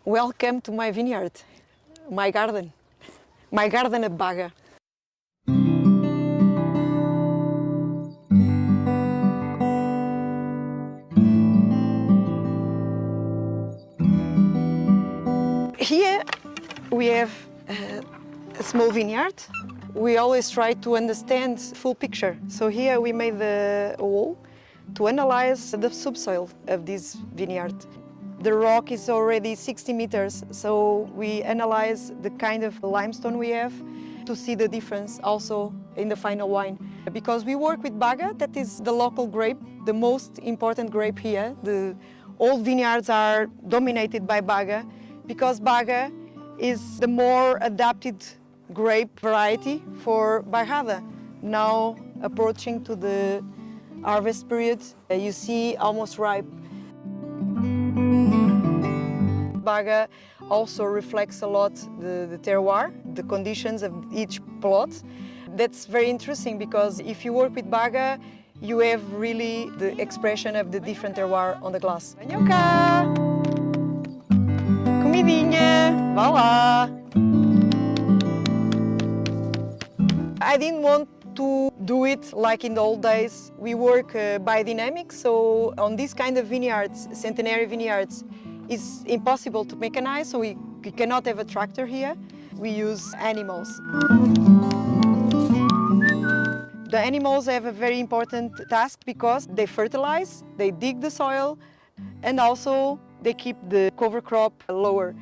Welcome to my vineyard, my garden at Baga. Here we have a small vineyard. We always try to understand full picture. So here we made a wall to analyze the subsoil of this vineyard. The rock is already 60 meters, so we analyze the kind of limestone we have to see the difference also in the final wine. Because we work with Baga, that is the local grape, the most important grape here. All vineyards are dominated by Baga because Baga is the more adapted grape variety for Bairrada. Now approaching to the harvest period, you see almost ripe. Baga also reflects a lot the terroir, the conditions of each plot. That's very interesting because if you work with Baga, you have really the expression of the different terroir on the glass. Manhoca! Comidinha! Vá lá! I didn't want to do it like in the old days. We work biodynamic, so on this kind of vineyards, centenary vineyards, it's impossible to mechanize, so we cannot have a tractor here. We use animals. The animals have a very important task because they fertilize, they dig the soil, and also they keep the cover crop lower.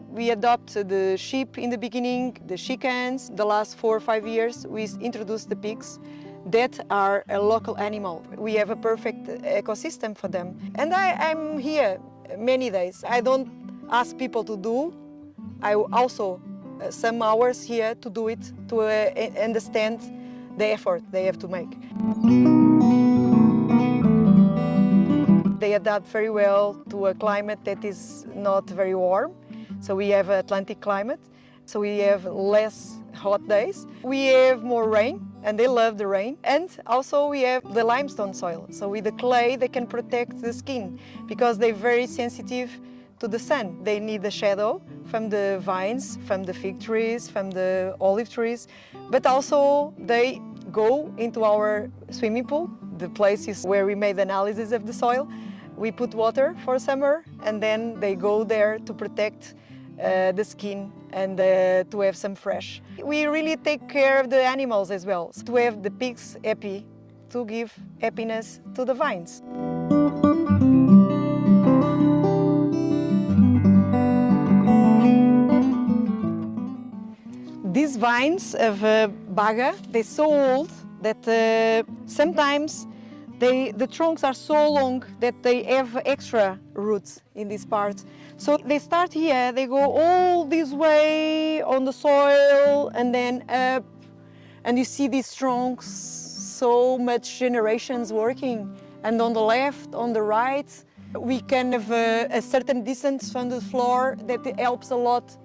We adopt the sheep in the beginning, the chickens. The last 4 or 5 years we introduced the pigs that are a local animal. We have a perfect ecosystem for them. And I'm here many days. I don't ask people to do. I also some hours here to do it, to understand the effort they have to make. They adapt very well to a climate that is not very warm. So we have Atlantic climate, so we have less hot days. We have more rain, and they love the rain. And also we have the limestone soil. So with the clay, they can protect the skin because they're very sensitive to the sun. They need the shadow from the vines, from the fig trees, from the olive trees, but also they go into our swimming pool, the places where we made analysis of the soil. We put water for summer, and then they go there to protect the skin and to have some fresh. We really take care of the animals as well, to have the pigs happy, to give happiness to the vines. These vines of Baga, they're so old that sometimes the trunks are so long that they have extra roots in this part. So they start here, they go all this way on the soil and then up, and you see these trunks, so much generations working. And on the left, on the right, we can have a certain distance from the floor that helps a lot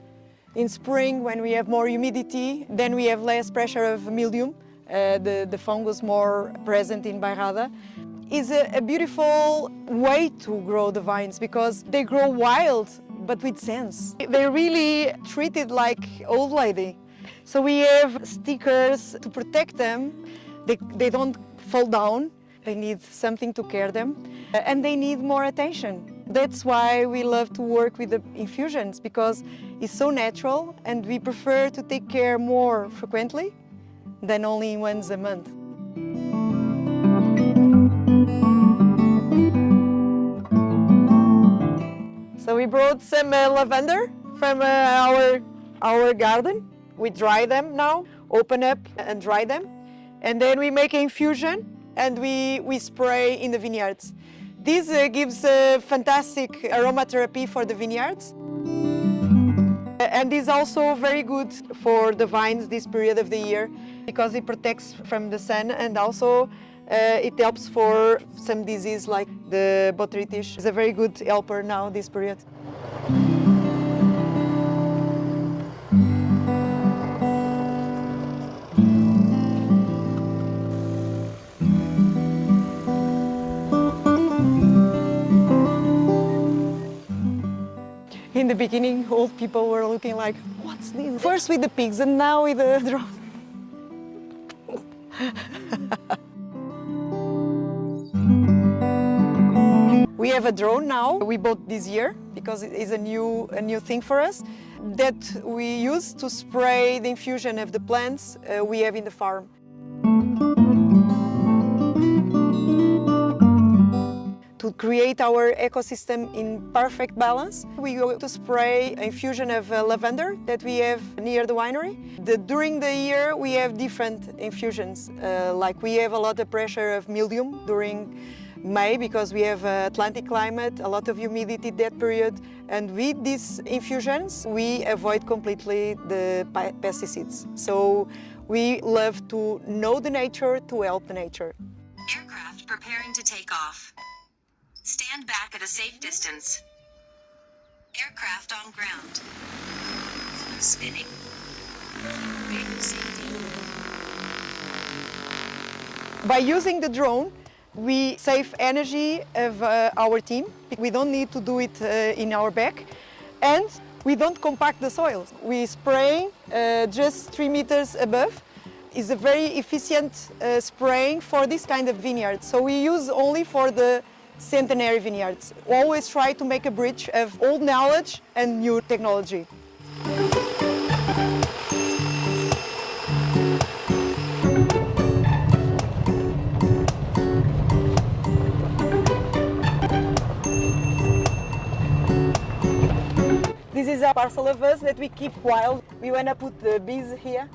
in spring when we have more humidity. Then we have less pressure of mildew. The fungus more present in Bairrada, is a beautiful way to grow the vines because they grow wild but with sense. They're really treated like old lady. So we have stickers to protect them. They don't fall down. They need something to care them and they need more attention. That's why we love to work with the infusions because it's so natural and we prefer to take care more frequently than only once a month. So we brought some lavender from our garden. We dry them now, open up and dry them. And then we make an infusion and we spray in the vineyards. This gives a fantastic aromatherapy for the vineyards. And is also very good for the vines this period of the year because it protects from the sun and also it helps for some disease like the botrytis. It's a very good helper now this period. In the beginning, old people were looking like, what's this? First with the pigs and now with the drone. We have a drone now. We bought this year because it is a new thing for us that we use to spray the infusion of the plants we have in the farm. To create our ecosystem in perfect balance, we go to spray an infusion of lavender that we have near the winery. During the year we have different infusions, like we have a lot of pressure of mildew during May because we have Atlantic climate, a lot of humidity that period, and with these infusions we avoid completely the pesticides. So we love to know the nature to help the nature. Aircraft preparing to take off. Stand back at a safe distance. Aircraft on ground. Spinning. Radio safety. By using the drone, we save energy of our team. We don't need to do it in our back, and we don't compact the soil. We spray just 3 meters above. It's a very efficient spraying for this kind of vineyard. So we use only for the centenary vineyards. Always try to make a bridge of old knowledge and new technology. This is a parcel of us that we keep wild. We want to put the bees here.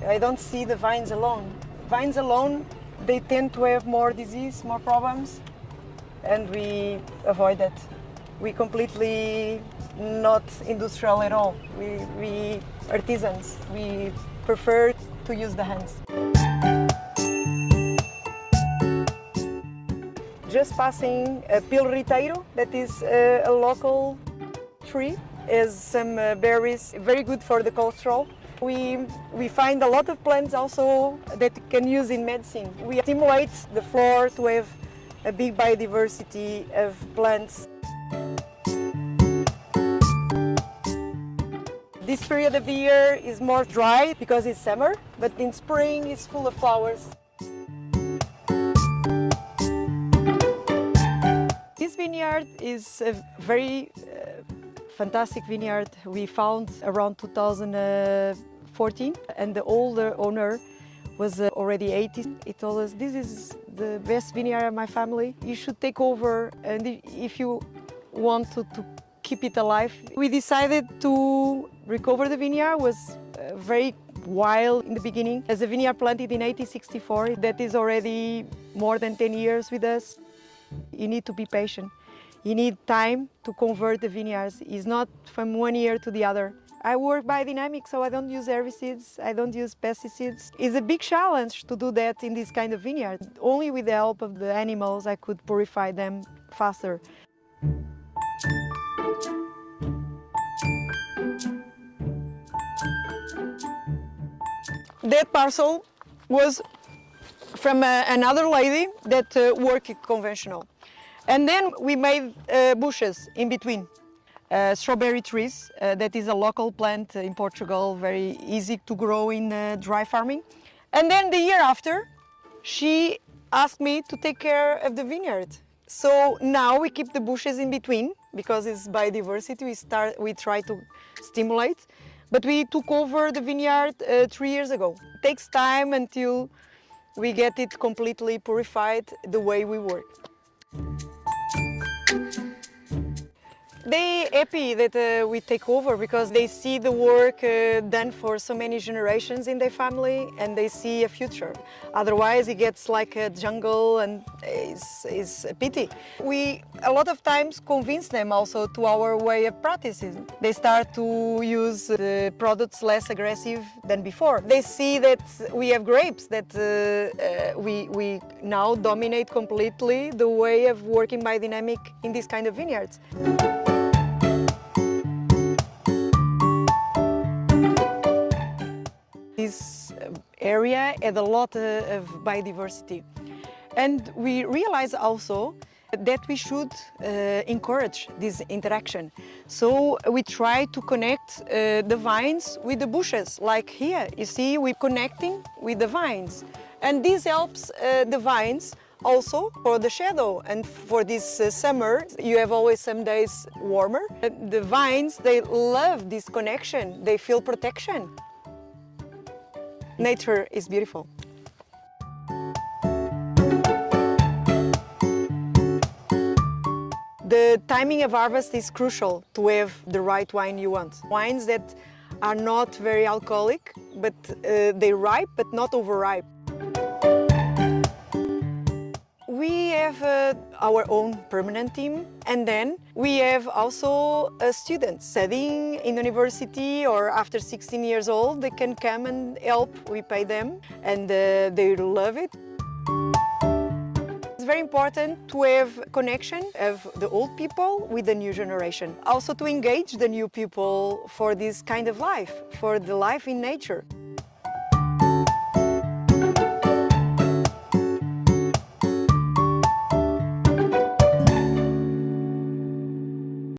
I don't see the vines alone. Vines alone, they tend to have more disease, more problems, and we avoid that. We completely not industrial at all. We artisans. We prefer to use the hands. Just passing a pilriteiro, that is a local tree, has some berries, very good for the cholesterol. We find a lot of plants also that can use in medicine. We stimulate the flora to have a big biodiversity of plants. This period of the year is more dry because it's summer, but in spring it's full of flowers. This vineyard is a very fantastic vineyard we found around 2014, and the older owner was already 80. He told us, this is the best vineyard of my family. You should take over, and if you want to keep it alive. We decided to recover the vineyard. It was very wild in the beginning. As a vineyard planted in 1864, that is already more than 10 years with us. You need to be patient. You need time to convert the vineyards. It's not from one year to the other. I work biodynamic, so I don't use herbicides, I don't use pesticides. It's a big challenge to do that in this kind of vineyard. Only with the help of the animals I could purify them faster. That parcel was from another lady that worked conventional. And then we made bushes in between. Strawberry trees, that is a local plant in Portugal, very easy to grow in dry farming. And then the year after, she asked me to take care of the vineyard. So now we keep the bushes in between because it's biodiversity, we try to stimulate. But we took over the vineyard 3 years ago. It takes time until we get it completely purified the way we work. They're happy that we take over because they see the work done for so many generations in their family and they see a future. Otherwise it gets like a jungle and it's a pity. We a lot of times convince them also to our way of practicing. They start to use the products less aggressive than before. They see that we have grapes, that we now dominate completely the way of working biodynamic in this kind of vineyards. This area had a lot of biodiversity, and we realized also that we should encourage this interaction. So we try to connect the vines with the bushes, like here. You see, we're connecting with the vines. And this helps the vines also for the shadow. And for this summer, you have always some days warmer. The vines, they love this connection. They feel protection. Nature is beautiful. The timing of harvest is crucial to have the right wine you want. Wines that are not very alcoholic, but they ripe, but not overripe. We have our own permanent team, and then we have also students studying in university or after 16 years old. They can come and help. We pay them, and they love it. It's very important to have connection of the old people with the new generation. Also to engage the new people for this kind of life, for the life in nature.